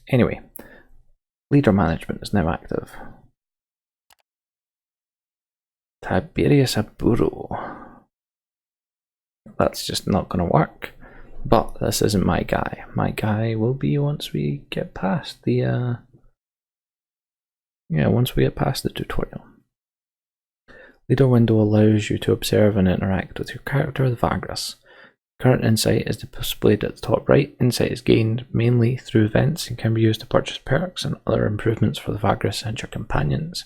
Anyway, leader management is now active. Tiberius Aburo. That's just not going to work. But this isn't my guy. My guy will be once we get past the once we get past the tutorial. Leader window allows you to observe and interact with your character, the Vagrus. Current insight is displayed at the top right. Insight is gained mainly through events and can be used to purchase perks and other improvements for the Vagrus and your companions.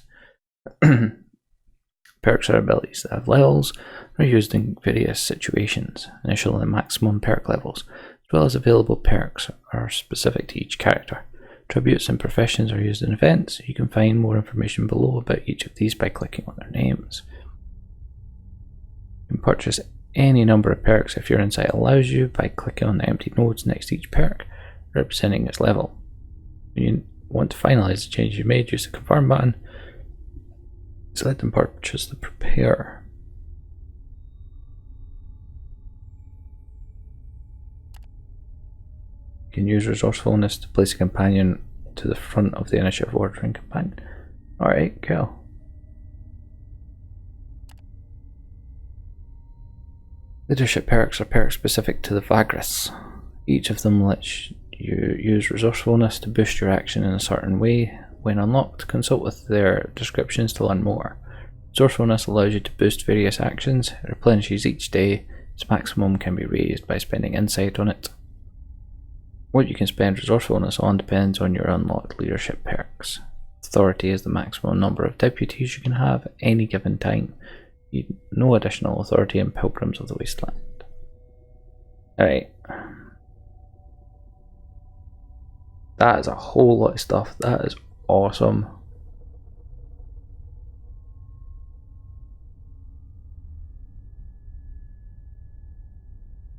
Perks are abilities that have levels and are used in various situations. Initial and maximum perk levels, as well as available perks, are specific to each character. Tributes and professions are used in events. You can find more information below about each of these by clicking on their names. You can purchase any number of perks if your insight allows you by clicking on the empty nodes next to each perk, representing its level. When you want to finalize the change you made, use the confirm button. Select and purchase the prepare. You can use resourcefulness to place a companion to the front of the initiative ordering companion. Alright, cool. Leadership perks are perks specific to the Vagrus. Each of them lets you use resourcefulness to boost your action in a certain way. When unlocked, consult with their descriptions to learn more. Resourcefulness allows you to boost various actions. It replenishes each day. Its maximum can be raised by spending insight on it. What you can spend resourcefulness on depends on your unlocked leadership perks. Authority is the maximum number of deputies you can have at any given time. You need no additional authority in Pilgrims of the Wasteland. Alright. That is a whole lot of stuff. That is awesome.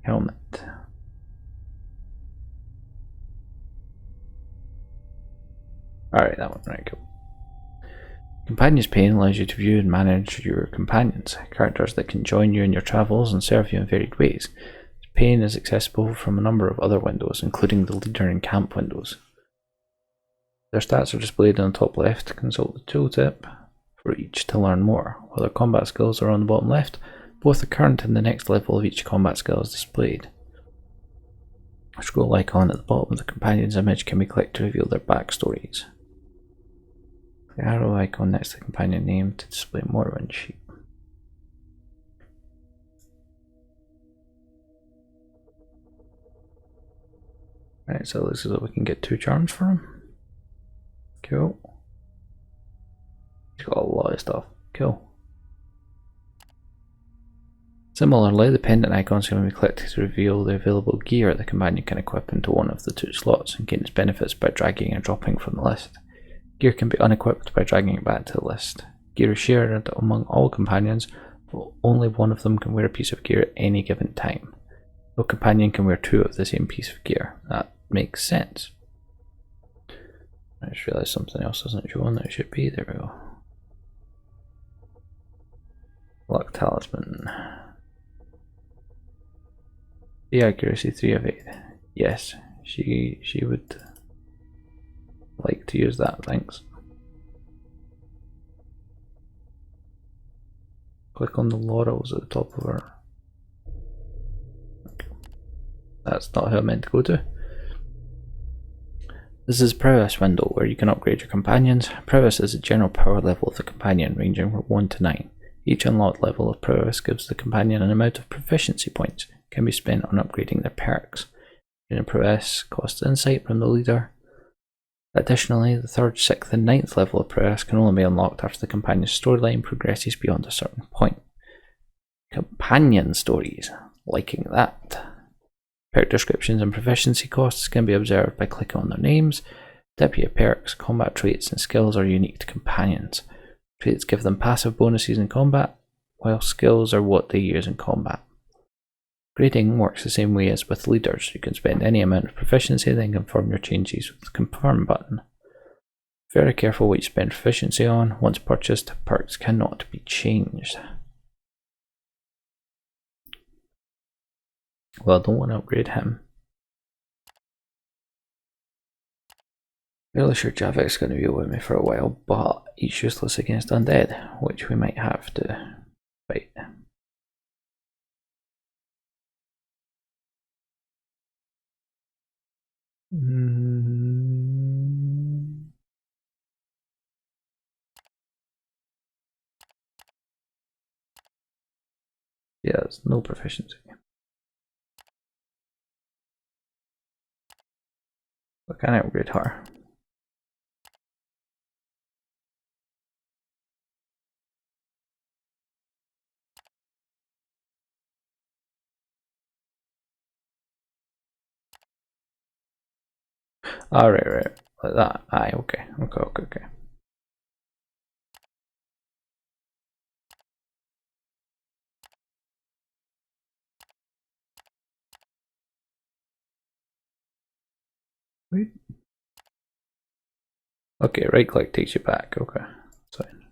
Helmet. Alright, that one, right, cool. Companion's Pane allows you to view and manage your companions, characters that can join you in your travels and serve you in varied ways. This pane is accessible from a number of other windows, including the leader and camp windows. Their stats are displayed on the top left. Consult the tooltip for each to learn more. While their combat skills are on the bottom left, both the current and the next level of each combat skill is displayed. A scroll icon at the bottom of the companion's image can be clicked to reveal their backstories. The arrow icon next to the companion name to display more run sheet. Right, so it looks as though we can get 2 charms for him. Cool. He's got a lot of stuff. Cool. Similarly, the pendant icons can be clicked to reveal the available gear the companion can equip into one of the 2 slots and gain its benefits by dragging and dropping from the list. Gear can be unequipped by dragging it back to the list. Gear is shared among all companions, but only one of them can wear a piece of gear at any given time. No companion can wear 2 of the same piece of gear. That makes sense. I just realised something else isn't showing that it should be. There we go. Luck Talisman. The accuracy 3 of 8. Yes, she would like to use that, thanks. Click on the laurels at the top of her. Okay. That's not how I meant to go to. This is Prowess window where you can upgrade your companions. Prowess is the general power level of the companion, ranging from 1 to 9. Each unlocked level of Prowess gives the companion an amount of proficiency points can be spent on upgrading their perks. Gaining Prowess costs insight from the leader. Additionally, the 3rd, 6th and 9th level of Prowess can only be unlocked after the companion's storyline progresses beyond a certain point. Companion stories. Liking that. Perk descriptions and proficiency costs can be observed by clicking on their names. Deputy perks, combat traits and skills are unique to companions. Traits give them passive bonuses in combat, while skills are what they use in combat. Grading works the same way as with leaders. You can spend any amount of proficiency, then confirm your changes with the confirm button. Very careful what you spend proficiency on. Once purchased, perks cannot be changed. Well, I don't want to upgrade him. Fairly sure Javik's going to be with me for a while, but he's useless against undead, which we might have to fight. Yeah, there's no proficiency. I can upgrade her. Right. Like that. Aye, okay. Wait. Okay, right click takes you back. Okay, that's fine.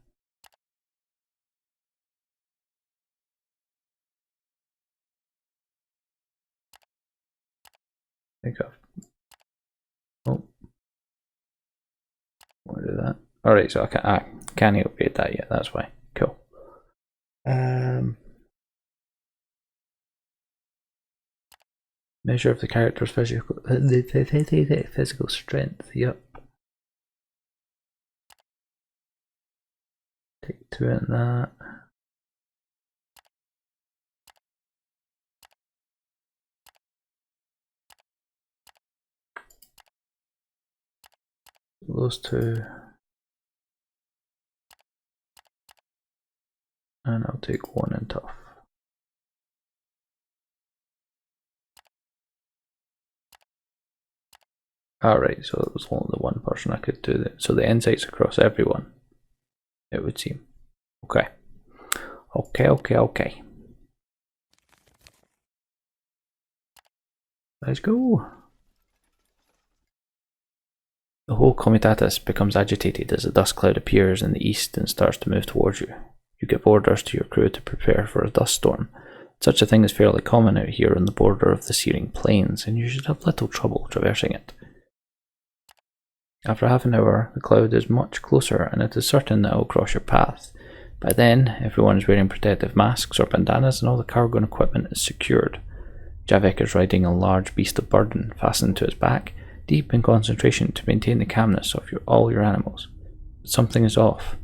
Take off. Oh, want to do that? All right, so I can't upgrade that yet. That's why. Cool. Measure of the character's physical strength. Yep. Take 2 in that. Those 2. And I'll take 1 in tough. Alright, so it was only the one person I could do that. So the insight's across everyone, it would seem. Okay. Okay. Let's go. The whole Comitatus becomes agitated as a dust cloud appears in the east and starts to move towards you. You give orders to your crew to prepare for a dust storm. Such a thing is fairly common out here on the border of the Searing Plains, and you should have little trouble traversing it. After half an hour, the cloud is much closer, and it is certain that it will cross your path. By then, everyone is wearing protective masks or bandanas, and all the cargo and equipment is secured. Javik is riding a large beast of burden fastened to his back, deep in concentration to maintain the calmness of all your animals. But something is off.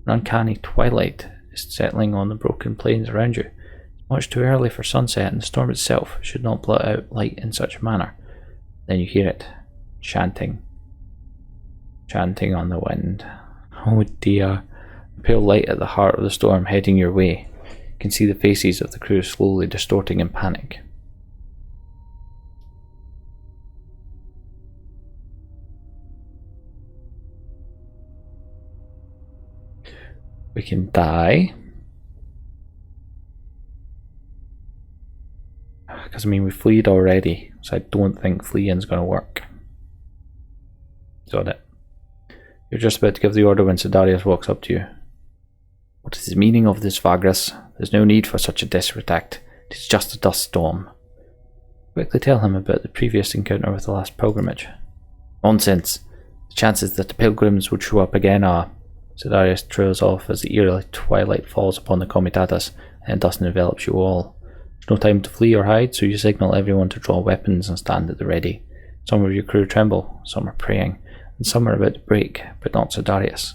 An uncanny twilight is settling on the broken plains around you. It's much too early for sunset, and the storm itself should not blot out light in such a manner. Then you hear it, chanting on the wind. Oh dear. The pale light at the heart of the storm heading your way. You can see the faces of the crew slowly distorting in panic. We can die. Because I mean we fleed already, so I don't think fleeing's going to work. Got it. You're just about to give the order when Sedarius walks up to you. What is the meaning of this, Vagrus? There's no need for such a desperate act. It is just a dust storm. Quickly tell him about the previous encounter with the last pilgrimage. Nonsense. The chances that the pilgrims would show up again are... Sedarius trails off as the eerie twilight falls upon the Comitatus and dust envelops you all. There's no time to flee or hide, so you signal everyone to draw weapons and stand at the ready. Some of your crew tremble, some are praying, and some are about to break, but not Sedarius.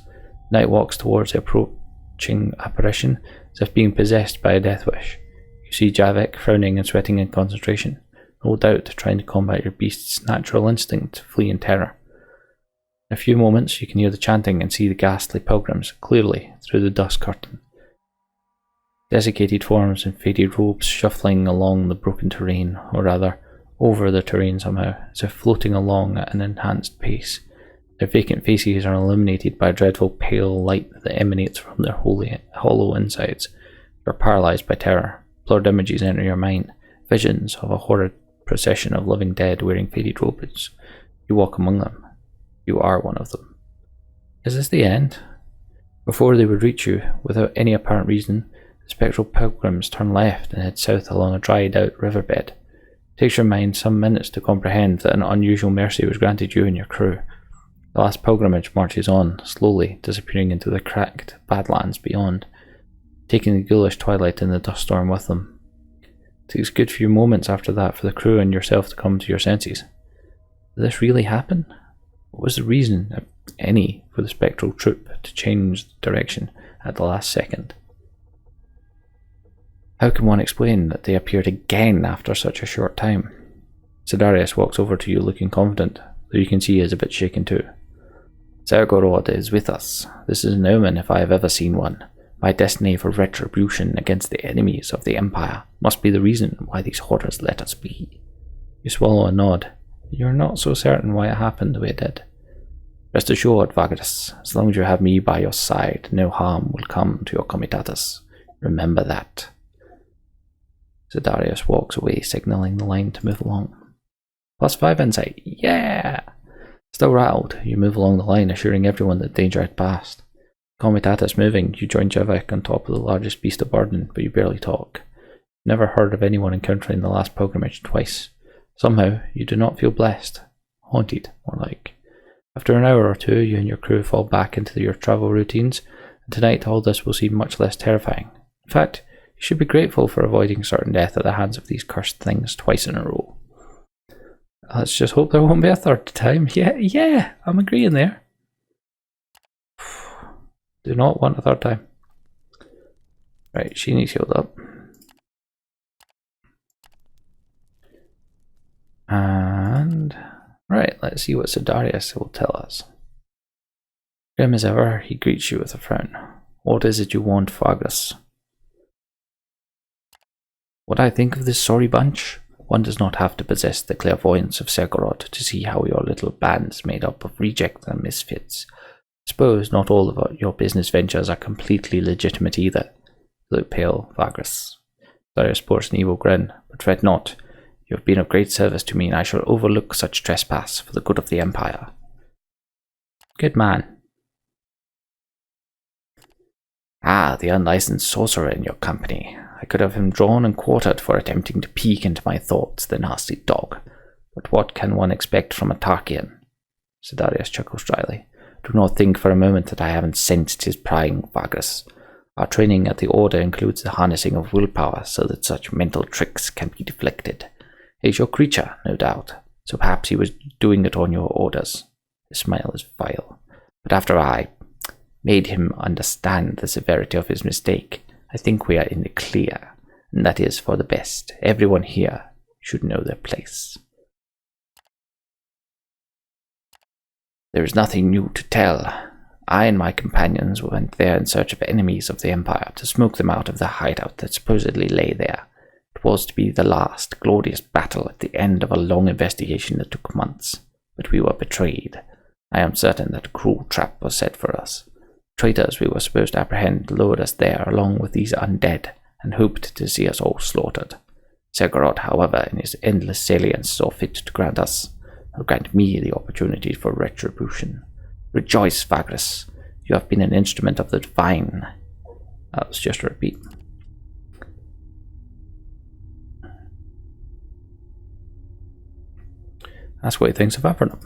Night walks towards the approaching apparition as if being possessed by a death wish. You see Javik frowning and sweating in concentration, no doubt trying to combat your beast's natural instinct to flee in terror. In a few moments you can hear the chanting and see the ghastly pilgrims clearly through the dust curtain. Desiccated forms in faded robes shuffling along the broken terrain, or rather, over the terrain somehow, as if floating along at an enhanced pace. Their vacant faces are illuminated by a dreadful pale light that emanates from their hollow insides. You are paralysed by terror. Blurred images enter your mind, visions of a horrid procession of living dead wearing faded robes. You walk among them. You are one of them. Is this the end? Before they would reach you, without any apparent reason, the spectral pilgrims turn left and head south along a dried-out riverbed. It takes your mind some minutes to comprehend that an unusual mercy was granted you and your crew. The last pilgrimage marches on, slowly disappearing into the cracked badlands beyond, taking the ghoulish twilight and the dust storm with them. It takes a good few moments after that for the crew and yourself to come to your senses. Did this really happen? What was the reason, if any, for the spectral troop to change direction at the last second? How can one explain that they appeared again after such a short time? Sedarius walks over to you looking confident, though you can see he is a bit shaken too. Sergorod is with us. This is an omen if I have ever seen one. My destiny for retribution against the enemies of the Empire must be the reason why these horrors let us be. You swallow a nod. You are not so certain why it happened the way it did. Rest assured, Vagrus, as long as you have me by your side, no harm will come to your Comitatus. Remember that. Sedarius walks away, signalling the line to move along. +5 insight. Yeah! Still rattled, you move along the line, assuring everyone that danger had passed. Comitatus moving, you join Javik on top of the largest beast of burden, but you barely talk. Never heard of anyone encountering the last pilgrimage twice. Somehow, you do not feel blessed. Haunted, more like. After an hour or two, you and your crew fall back into your travel routines, and tonight all this will seem much less terrifying. In fact, you should be grateful for avoiding certain death at the hands of these cursed things twice in a row. Let's just hope there won't be a third time. Yeah, I'm agreeing there. Do not want a third time. Right, she needs healed up. And right, let's see what Sedarius will tell us. Grim as ever, he greets you with a frown. What is it you want, Vagrus? What I think of this sorry bunch? One does not have to possess the clairvoyance of Sergorod to see how your little band is made up of rejects and misfits. Suppose not all of your business ventures are completely legitimate either. You look pale, Vagrus. Sedarius sports an evil grin, but fret not. You have been of great service to me, and I shall overlook such trespass for the good of the Empire. Good man. Ah, the unlicensed sorcerer in your company. I could have him drawn and quartered for attempting to peek into my thoughts, the nasty dog. But what can one expect from a Tarkian? Sedarius chuckles dryly. Do not think for a moment that I haven't sensed his prying, Vagrus. Our training at the Order includes the harnessing of willpower so that such mental tricks can be deflected. He's your creature, no doubt, so perhaps he was doing it on your orders. His smile is vile. But after I made him understand the severity of his mistake, I think we are in the clear, and that is for the best. Everyone here should know their place. There is nothing new to tell. I and my companions went there in search of enemies of the Empire to smoke them out of the hideout that supposedly lay there. It was to be the last glorious battle at the end of a long investigation that took months, but we were betrayed. I am certain that a cruel trap was set for us. Traitors we were supposed to apprehend lured us there along with these undead, and hoped to see us all slaughtered. Sergorod, however, in his endless salience saw fit to grant me the opportunity for retribution. Rejoice, Vagrus. You have been an instrument of the divine. That was just a repeat. That's what he thinks of Avernum.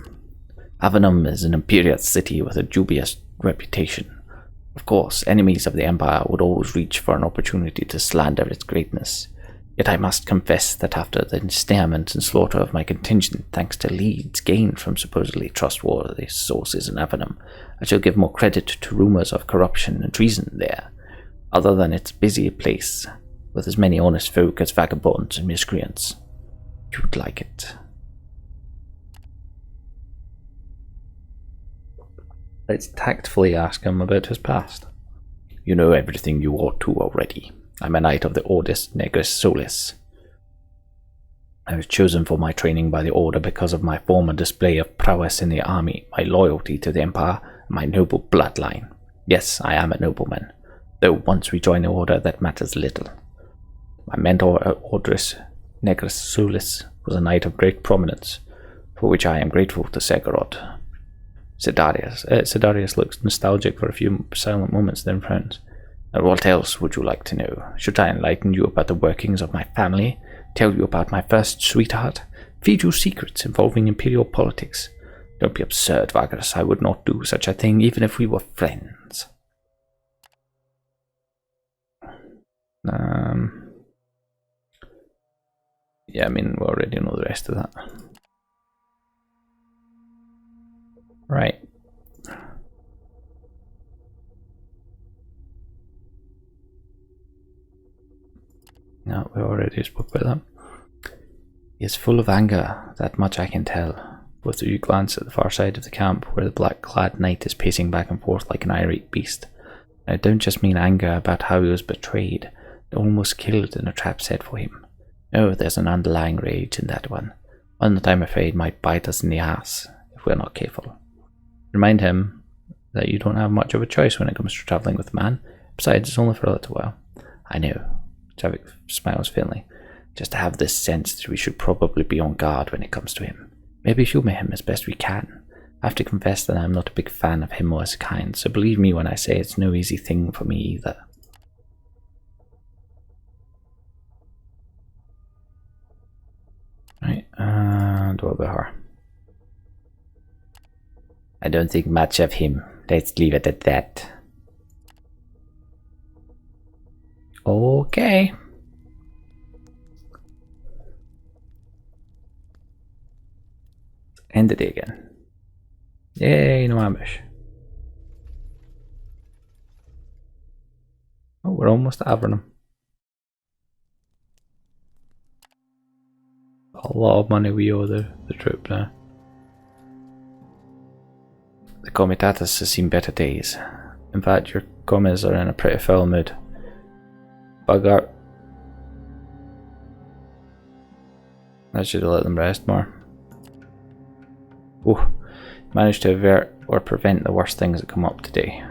Avernum is an imperious city with a dubious reputation. Of course, enemies of the Empire would always reach for an opportunity to slander its greatness. Yet I must confess that after the ensnarement and slaughter of my contingent, thanks to leads gained from supposedly trustworthy sources in Avernum, I shall give more credit to rumours of corruption and treason there, other than its busy place, with as many honest folk as vagabonds and miscreants. You'd like it. Let's tactfully ask him about his past. You know everything you ought to already. I'm a knight of the Ordis Negris Solis. I was chosen for my training by the Order because of my former display of prowess in the army, my loyalty to the Empire, and my noble bloodline. Yes, I am a nobleman, though once we join the Order that matters little. My mentor at Ordis Negris Solis was a knight of great prominence, for which I am grateful to Sergorod. Sedarius looks nostalgic for a few silent moments, then frowns. What else would you like to know? Should I enlighten you about the workings of my family? Tell you about my first sweetheart? Feed you secrets involving imperial politics? Don't be absurd, Vagrus. I would not do such a thing, even if we were friends. Yeah, I mean, we already know the rest of that. Right. No, we already spoke about that. He is full of anger, that much I can tell. Both of you glance at the far side of the camp, where the black-clad knight is pacing back and forth like an irate beast. I don't just mean anger about how he was betrayed, almost killed in a trap set for him. No, there's an underlying rage in that one that I'm afraid might bite us in the ass if we're not careful. Remind him that you don't have much of a choice when it comes to travelling with a man. Besides, it's only for a little while. I know. Javik smiles faintly. Just to have this sense that we should probably be on guard when it comes to him. Maybe humour him as best we can. I have to confess that I'm not a big fan of him or his kind, so believe me when I say it's no easy thing for me either. Right, and what about her? I don't think much of him. Let's leave it at that. Okay. End the day again. Yay, no ambush. Oh, we're almost at Avernum. A lot of money we owe the troop now. The Comitatus has seen better days. In fact, your commies are in a pretty foul mood. Bugger. I should have let them rest more. Oh, managed to avert or prevent the worst things that come up today.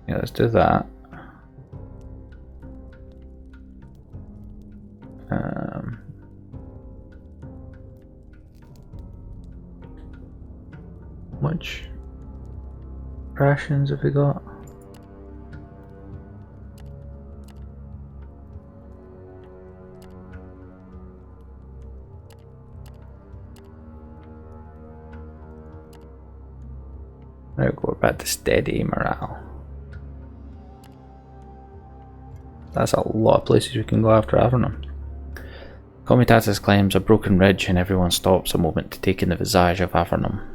Yeah, let's do that. Much rations have we got? Now go back to steady morale. That's a lot of places we can go after Avernum. Comitatus climbs a broken ridge and everyone stops a moment to take in the visage of Avernum.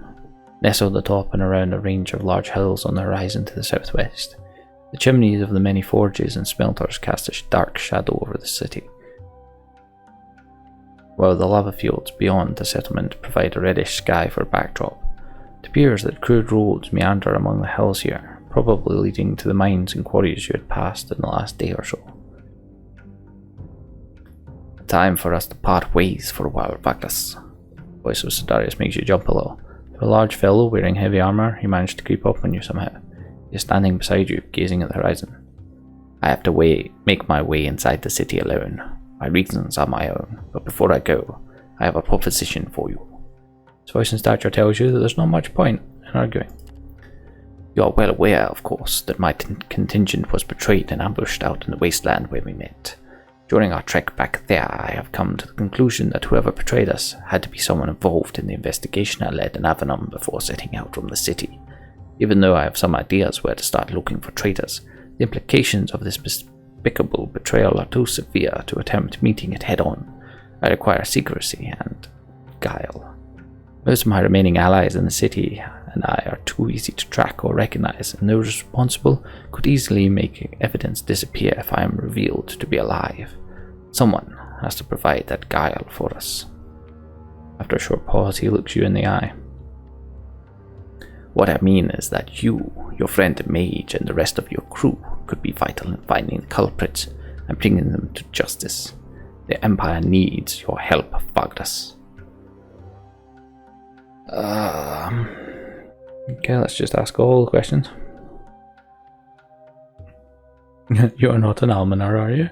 Nestled atop and around a range of large hills on the horizon to the southwest, the chimneys of the many forges and smelters cast a dark shadow over the city, while the lava fields beyond the settlement provide a reddish sky for a backdrop. It appears that crude roads meander among the hills here, probably leading to the mines and quarries you had passed in the last day or so. Time for us to part ways for a while, Vagrus. The voice of Sedarius makes you jump a little. A large fellow wearing heavy armour, he managed to creep up on you somehow. He is standing beside you, gazing at the horizon. I have to make my way inside the city alone. My reasons are my own, but before I go, I have a proposition for you. His voice and stature tells you that there's not much point in arguing. You are well aware, of course, that my contingent was betrayed and ambushed out in the Wasteland where we met. During our trek back there, I have come to the conclusion that whoever betrayed us had to be someone involved in the investigation I led in Avernum before setting out from the city. Even though I have some ideas where to start looking for traitors, the implications of this despicable betrayal are too severe to attempt meeting it head-on. I require secrecy and guile. Most of my remaining allies in the city and I are too easy to track or recognize, and those responsible could easily make evidence disappear if I am revealed to be alive. Someone has to provide that guile for us. After a short pause, he looks you in the eye. What I mean is that you, your friend the mage, and the rest of your crew could be vital in finding the culprits and bringing them to justice. The Empire needs your help, Vagrus. Okay, let's just ask all the questions. You're not an almoner, are you?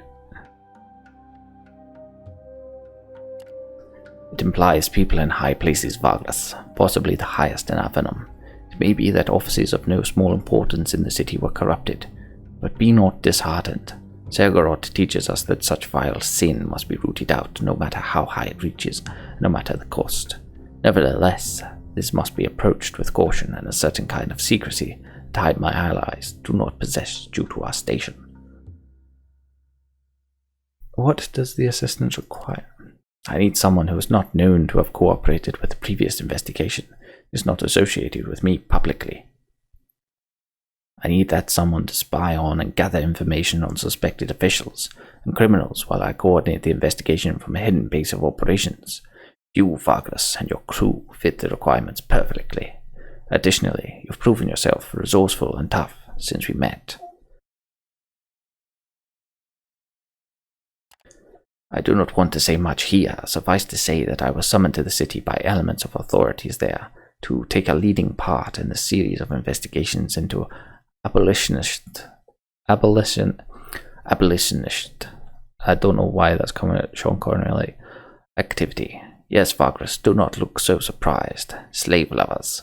It implies people in high places, Vagrus, possibly the highest in Avernum. It may be that offices of no small importance in the city were corrupted. But be not disheartened. Segorod teaches us that such vile sin must be rooted out, no matter how high it reaches, no matter the cost. Nevertheless, this must be approached with caution and a certain kind of secrecy that my allies do not possess due to our station. What does the assistance require? I need someone who is not known to have cooperated with the previous investigation, is not associated with me publicly. I need that someone to spy on and gather information on suspected officials and criminals while I coordinate the investigation from a hidden base of operations. You, Vagrus, and your crew fit the requirements perfectly. Additionally, you've proven yourself resourceful and tough since we met. I do not want to say much here. Suffice to say that I was summoned to the city by elements of authorities there to take a leading part in the series of investigations into abolitionist. I don't know why that's coming at Sean Cornelli. Activity. Yes, Vagrus, do not look so surprised. Slave lovers.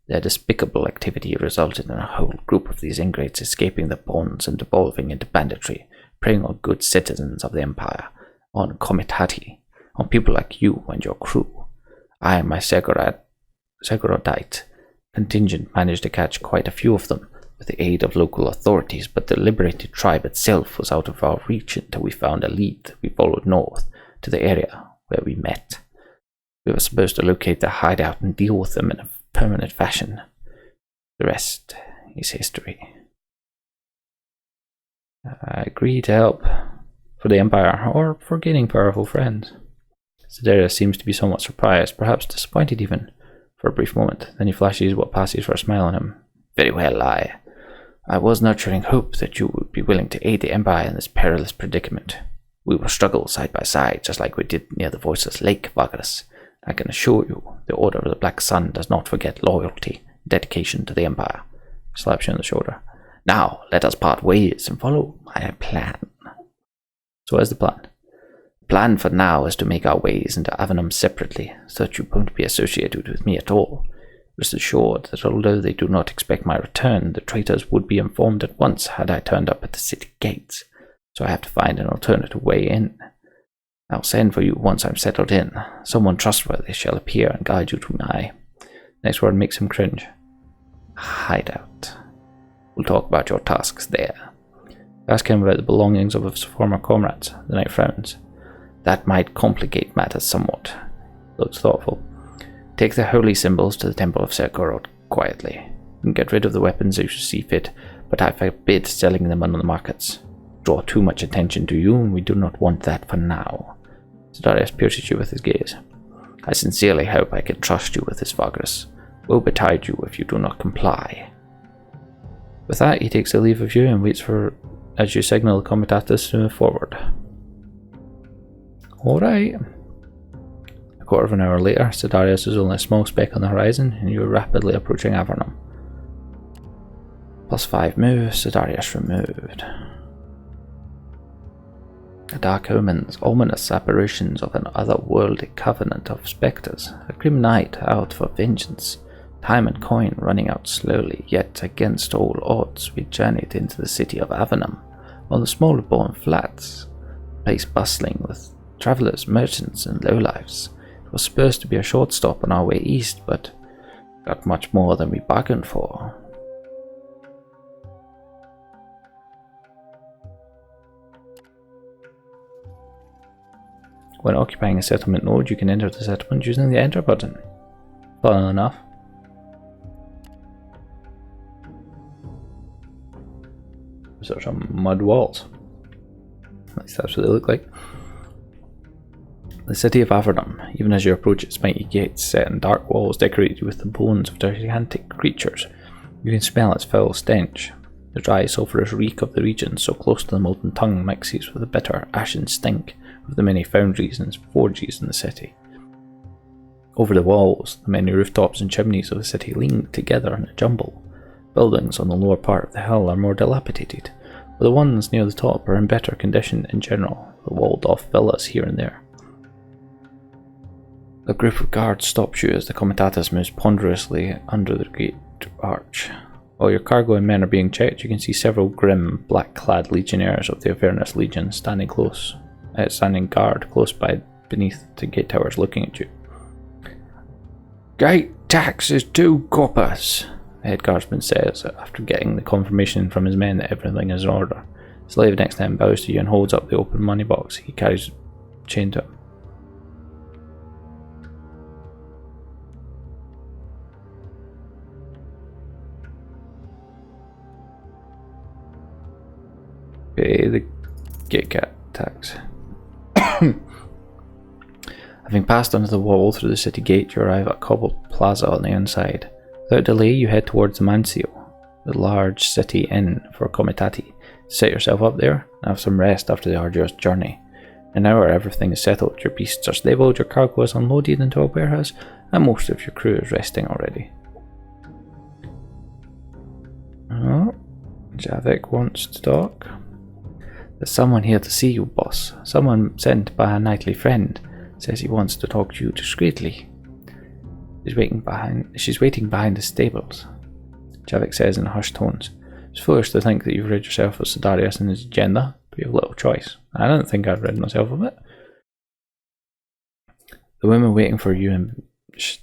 Their despicable activity resulted in a whole group of these ingrates escaping the bonds and devolving into banditry, preying on good citizens of the Empire, on Comitatus, on people like you and your crew. I and my Segorodite contingent managed to catch quite a few of them with the aid of local authorities, but the liberated tribe itself was out of our reach until we found a lead. We followed north to the area where we met. We were supposed to locate their hideout and deal with them in a permanent fashion. The rest is history. I agree to help for the Empire, or for gaining powerful friends. Sedarius seems to be somewhat surprised, perhaps disappointed even, for a brief moment. Then he flashes what passes for a smile on him. Very well, I was nurturing hope that you would be willing to aid the Empire in this perilous predicament. We will struggle side by side, just like we did near the Voiceless Lake, Vagrus. I can assure you, the Order of the Black Sun does not forget loyalty, dedication to the Empire. Slaps you on the shoulder. Now, let us part ways and follow my plan. So where's the plan? The plan for now is to make our ways into Avernum separately, so that you won't be associated with me at all. Rest assured that although they do not expect my return, the traitors would be informed at once had I turned up at the city gates, so I have to find an alternative way in. I'll send for you once I'm settled in. Someone trustworthy shall appear and guide you to my... Next word makes him cringe. Hideout. We'll talk about your tasks there. Ask him about the belongings of his former comrades. The knight frowns. That might complicate matters somewhat. Looks thoughtful. Take the holy symbols to the Temple of Segorod quietly. You can get rid of the weapons as you see fit, but I forbid selling them on the markets. Draw too much attention to you, and we do not want that for now. Sedarius pierces you with his gaze. I sincerely hope I can trust you with this, Vagrus. Woe betide you if you do not comply. With that, he takes a leave of you and waits for as you signal the Comitatus to move forward. Alright. A quarter of an hour later, Sedarius is only a small speck on the horizon, and you are rapidly approaching Avernum. +5 move, Sedarius removed. The dark omens, ominous apparitions of an otherworldly covenant of spectres, a grim night out for vengeance, time and coin running out slowly, yet against all odds we journeyed into the city of Avernum, on the smaller born flats, a place bustling with travellers, merchants and lowlifes. It was supposed to be a short stop on our way east, but got much more than we bargained for. When occupying a settlement node, you can enter the settlement using the enter button. Fun enough. Those are some mud walls. At least that's what they look like. The city of Avernum, even as you approach its mighty gates, set in dark walls decorated with the bones of gigantic creatures, you can smell its foul stench. The dry, sulphurous reek of the region, so close to the molten tongue, mixes with the bitter, ashen stink of the many foundries and forges in the city. Over the walls, the many rooftops and chimneys of the city lean together in a jumble. Buildings on the lower part of the hill are more dilapidated, but the ones near the top are in better condition in general, the walled-off villas here and there. A group of guards stops you as the Comitatus moves ponderously under the great arch. While your cargo and men are being checked, you can see several grim, black-clad legionnaires of the Avernus Legion standing guard close by beneath the gate towers looking at you. "Gate tax is 2 coppers," the head guardsman says after getting the confirmation from his men that everything is in order. The slave next to him bows to you and holds up the open money box he carries chained to him. Pay the gate tax. Having passed under the wall through the city gate, you arrive at a cobbled plaza on the inside. Without delay, you head towards the Mancio, the large city inn for Comitati. Set yourself up there and have some rest after the arduous journey. In an hour, everything is settled. Your beasts are stabled, your cargo is unloaded into a warehouse, and most of your crew is resting already. Oh, Javik wants to talk. "There's someone here to see you, boss. Someone sent by a knightly friend. Says he wants to talk to you discreetly. She's waiting behind the stables," Javik says in hushed tones. "It's foolish to think that you've rid yourself of Sedarius and his agenda, but you've little choice. I don't think I've rid myself of it." The woman waiting for you in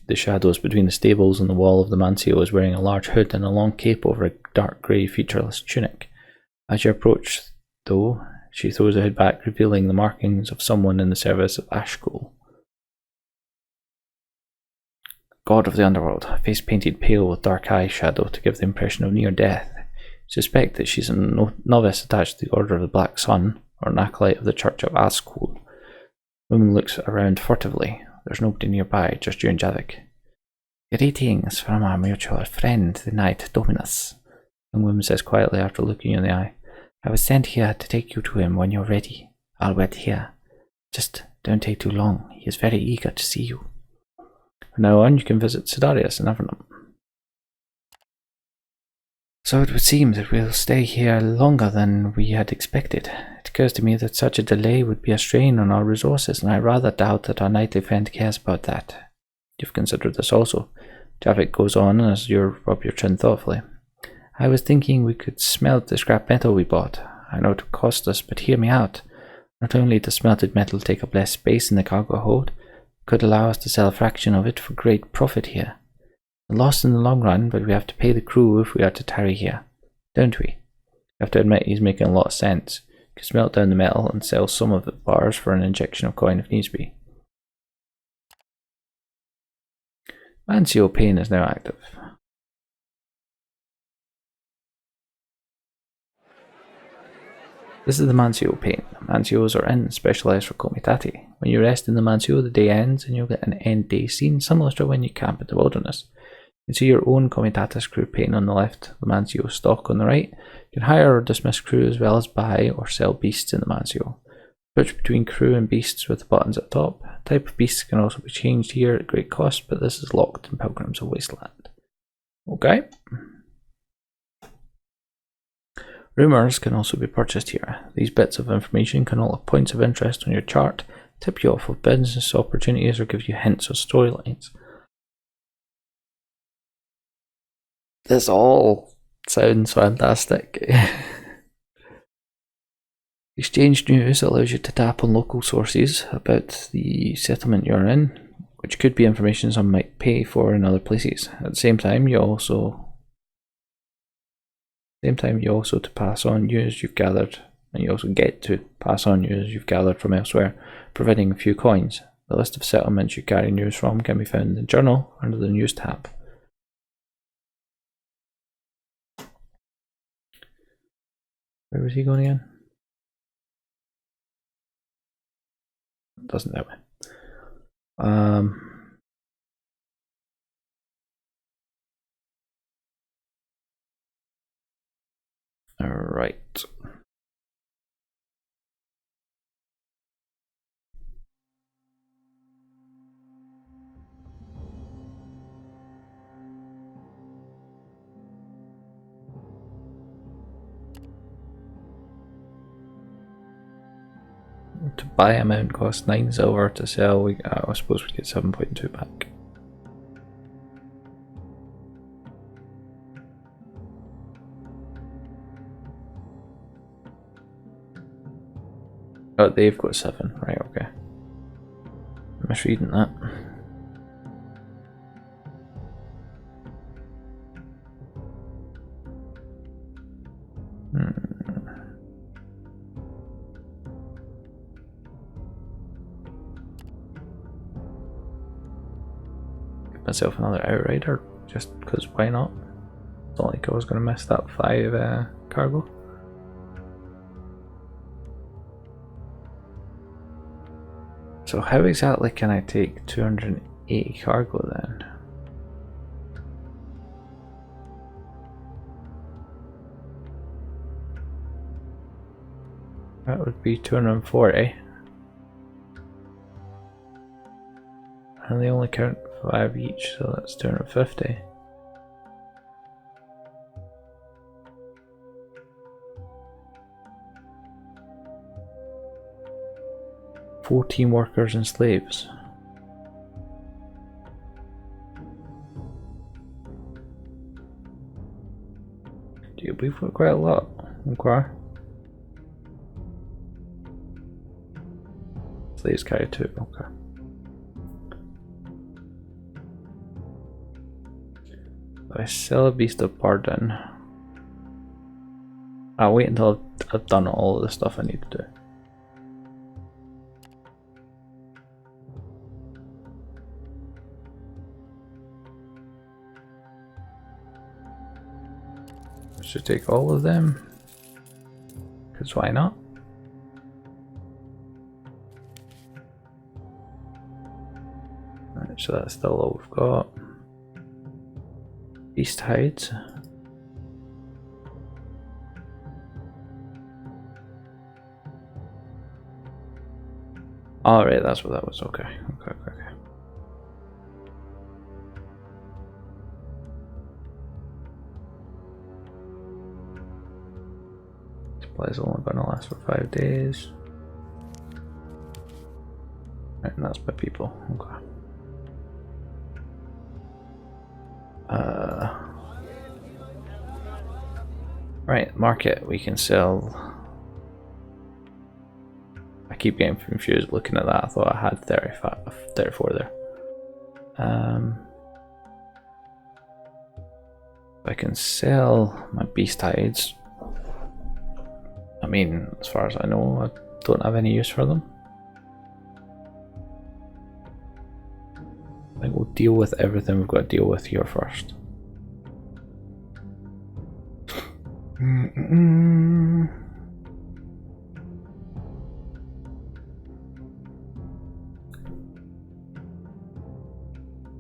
the shadows between the stables and the wall of the Mancio is wearing a large hood and a long cape over a dark grey featureless tunic. As you approach, though, she throws the hood back, revealing the markings of someone in the service of Ashkul. God of the underworld, face painted pale with dark eye shadow to give the impression of near death. Suspect that she's a novice attached to the Order of the Black Sun, or an acolyte of the Church of Ashkul. The woman looks around furtively. There's nobody nearby, just you and Javik. "Greetings from our mutual friend, the Knight Dominus," the woman says quietly after looking you in the eye. "I was sent here to take you to him when you're ready. I'll wait here. Just don't take too long. He is very eager to see you." From now on, you can visit Sedarius in Avernum. "So it would seem that we'll stay here longer than we had expected. It occurs to me that such a delay would be a strain on our resources, and I rather doubt that our knightly friend cares about that. You've considered this also." Javik goes on as you rub your chin thoughtfully. "I was thinking we could smelt the scrap metal we bought. I know it would cost us, but hear me out. Not only does smelted metal take up less space in the cargo hold, it could allow us to sell a fraction of it for great profit here. A loss in the long run, but we have to pay the crew if we are to tarry here, don't we?" You have to admit he's making a lot of sense. You can smelt down the metal and sell some of the bars for an injection of coin if needs be. Mancio Pain is now active. This is the Mancio pane. Mancios are in, specialised for Comitati. When you rest in the Mancio, the day ends and you'll get an end day scene similar to when you camp in the wilderness. You can see your own Comitatus crew pane on the left, the Mancio stock on the right. You can hire or dismiss crew as well as buy or sell beasts in the Mancio. Switch between crew and beasts with the buttons at the top. Type of beasts can also be changed here at great cost, but this is locked in Pilgrims of Wasteland. Okay. Rumours can also be purchased here. These bits of information can all have points of interest on your chart, tip you off of business opportunities, or give you hints of storylines. This all sounds fantastic. Exchange news allows you to tap on local sources about the settlement you're in, which could be information some might pay for in other places. At the same time, you also to pass on news you've gathered, and you also get to pass on news you've gathered from elsewhere, providing a few coins. The list of settlements you carry news from can be found in the journal under the news tab. Where was he going again? It doesn't that way. Alright. To buy a mount costs 9 silver, to sell I suppose we get 7.2 back. Oh, they've got 7. Right, okay. I'm misreading that. Give myself another outrider, just because why not? It's not like I was going to miss that 5 cargo. So how exactly can I take 280 cargo then? That would be 240. And they only count 5 each, so that's 250. "14 workers and slaves." Dude, we've got quite a lot. Okay. Slaves carry 2, okay. I sell a beast of burden. I'll wait until I've done all of the stuff I need to do. Should take all of them, because why not? Right, so that's still all we've got. Beast hides. Alright, that's what that was. Okay. Supply's only going to last for 5 days. Right, and that's my people. Okay. Right, market. We can sell. I keep getting confused looking at that. I thought I had 34 there. I can sell my beast hides. I mean, as far as I know, I don't have any use for them. I think we'll deal with everything we've got to deal with here first.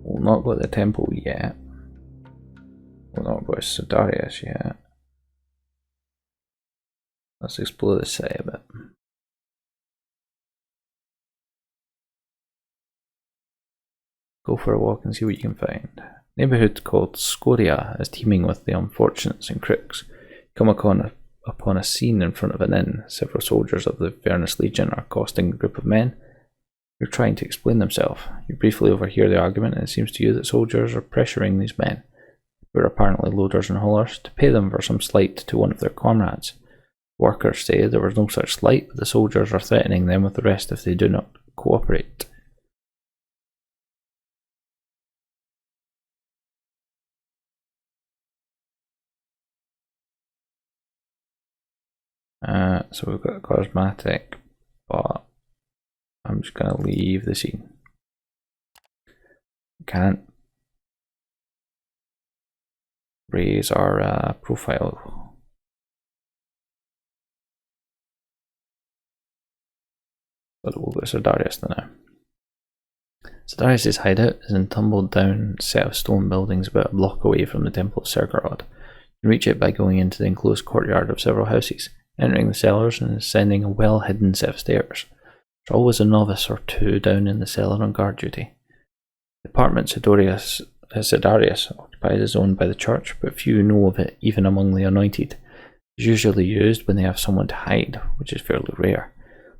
We'll not go to the temple yet. We'll not go to Sedarius yet. Let's explore the city a bit. Go for a walk and see what you can find. Neighbourhood called Scoria is teeming with the unfortunates and crooks. Come upon a scene in front of an inn. Several soldiers of the Vagrus Legion are accosting a group of men who are trying to explain themselves. You briefly overhear the argument, and it seems to you that soldiers are pressuring these men, who are apparently loaders and haulers, to pay them for some slight to one of their comrades. Workers say there was no such slight, but the soldiers are threatening them with arrest if they do not cooperate. So we've got a charismatic, but I'm just going to leave the scene. Can't raise our profile. But we'll go to Sedarius now. Sedarius' hideout is in tumbled down set of stone buildings about a block away from the Temple of Sergorod. You can reach it by going into the enclosed courtyard of several houses, entering the cellars and ascending a well-hidden set of stairs. There's always a novice or 2 down in the cellar on guard duty. The apartment Sedarius occupies is owned by the church, but few know of it even among the anointed. It's usually used when they have someone to hide, which is fairly rare.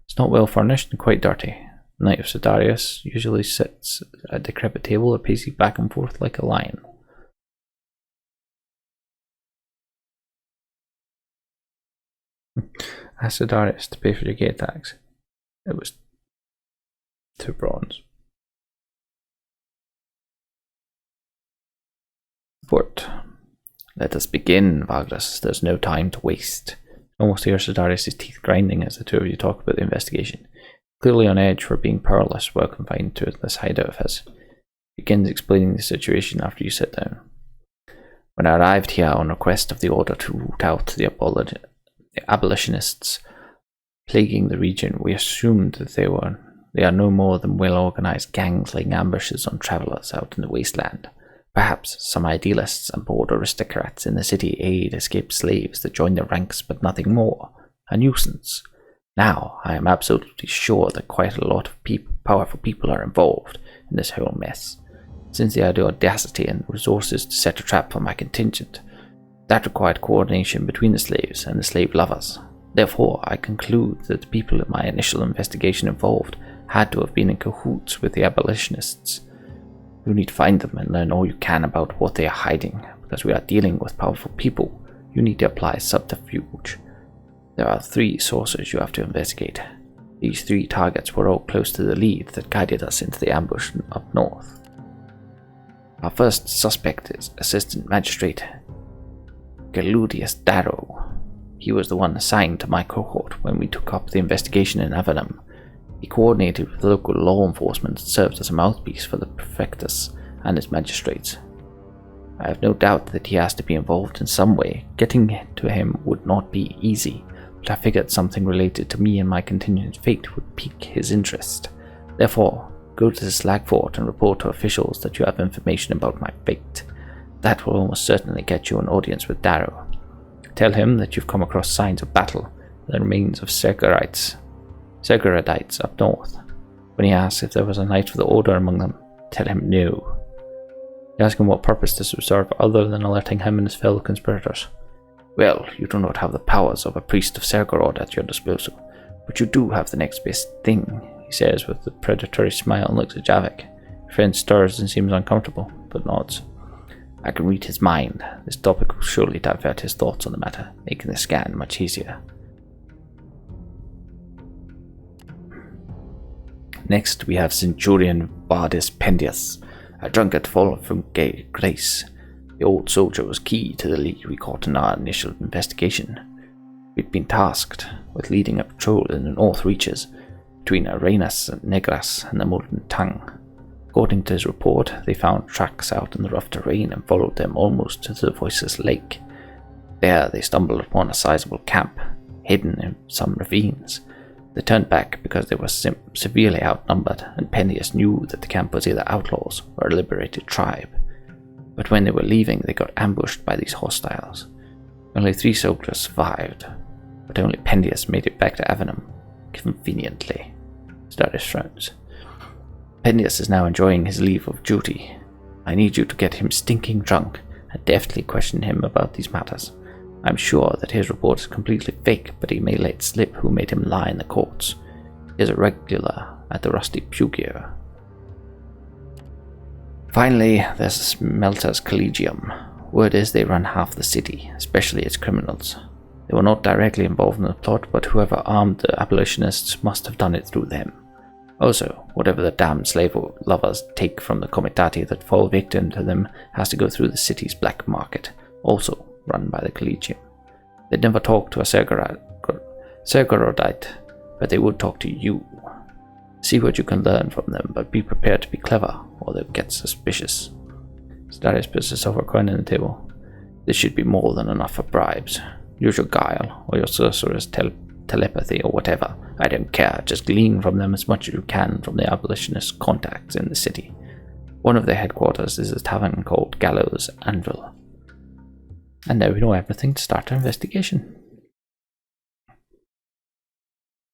It's not well furnished and quite dirty. The Knight of Sedarius usually sits at a decrepit table or paces back and forth like a lion. Ask Sedarius to pay for your gate tax. It was 2 bronze. Fort. Let us begin, Vagrus. There's no time to waste. Almost hear Sedarius' teeth grinding as the two of you talk about the investigation. Clearly on edge for being perilous while confined to this hideout of his. Begins explaining the situation after you sit down. When I arrived here on request of the order to root out the abolitionists plaguing the region, we assumed that they are no more than well-organized gangs laying ambushes on travelers out in the wasteland. Perhaps some idealists and bored aristocrats in the city aid escaped slaves that joined their ranks, but nothing more. A nuisance. Now, I am absolutely sure that quite a lot of powerful people are involved in this whole mess, since they had the audacity and resources to set a trap for my contingent. That required coordination between the slaves and the slave lovers. Therefore, I conclude that the people in my initial investigation involved had to have been in cahoots with the abolitionists. You need to find them and learn all you can about what they are hiding. Because we are dealing with powerful people, you need to apply subterfuge. There are 3 sources you have to investigate. These 3 targets were all close to the lead that guided us into the ambush up north. Our first suspect is Assistant Magistrate Galudius Darrow. He was the one assigned to my cohort when we took up the investigation in Avernum. He coordinated with local law enforcement and served as a mouthpiece for the prefectus and his magistrates. I have no doubt that he has to be involved in some way. Getting to him would not be easy, but I figured something related to me and my contingent's fate would pique his interest. Therefore, go to the Slag Fort and report to officials that you have information about my fate. That will almost certainly get you an audience with Darrow. Tell him that you've come across signs of battle, the remains of Seguradites up north. When he asks if there was a Knight of the Order among them, tell him no. Ask him what purpose this would serve other than alerting him and his fellow conspirators. Well, you do not have the powers of a priest of Segurad at your disposal, but you do have the next best thing, he says with a predatory smile and looks at Javik. Your friend stirs and seems uncomfortable, but nods. I can read his mind. This topic will surely divert his thoughts on the matter, making the scan much easier. Next, we have Centurion Bairdos Pendius, a drunkard fallen from grace. The old soldier was key to the lead we caught in our initial investigation. We'd been tasked with leading a patrol in the north reaches, between Arenas and Negras and the Molten Tongue. According to his report, they found tracks out in the rough terrain and followed them almost to the Voiceless Lake. There they stumbled upon a sizable camp, hidden in some ravines. They turned back because they were severely outnumbered, and Pendius knew that the camp was either outlaws or a liberated tribe. But when they were leaving, they got ambushed by these hostiles. Only 3 soldiers survived, but only Pendius made it back to Avernum, conveniently. Sedarius frowns. Pendius is now enjoying his leave of duty. I need you to get him stinking drunk and deftly question him about these matters. I'm sure that his report is completely fake, but he may let slip who made him lie in the courts. He is a regular at the Rusty Pugio. Finally, there's the Smelter's Collegium. Word is they run half the city, especially its criminals. They were not directly involved in the plot, but whoever armed the abolitionists must have done it through them. Also, whatever the damned slave lovers take from the Comitati that fall victim to them has to go through the city's black market, also run by the Collegium. They'd never talk to a Segurardite, but they would talk to you. See what you can learn from them, but be prepared to be clever, or they'll get suspicious. Sedarius puts a silver coin on the table. This should be more than enough for bribes. Use your guile, or your sorcerer's telepathy, or whatever. I don't care, just glean from them as much as you can from the abolitionist contacts in the city. One of their headquarters is a tavern called Gallows Anvil. And now we know everything to start our investigation.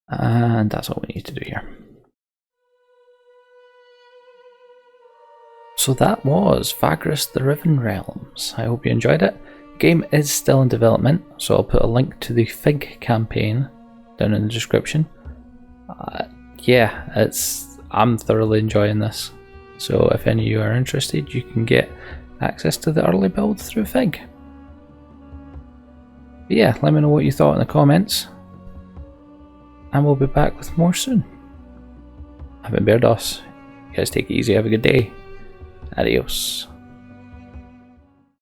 And that's all we need to do here. So that was Vagrus the Riven Realms. I hope you enjoyed it. The game is still in development, so I'll put a link to the Fig campaign down in the description. I'm thoroughly enjoying this. So if any of you are interested, you can get access to the early build through Fig. But yeah, let me know what you thought in the comments, and we'll be back with more soon. I've been Bairdos. You guys take it easy, have a good day. Adios.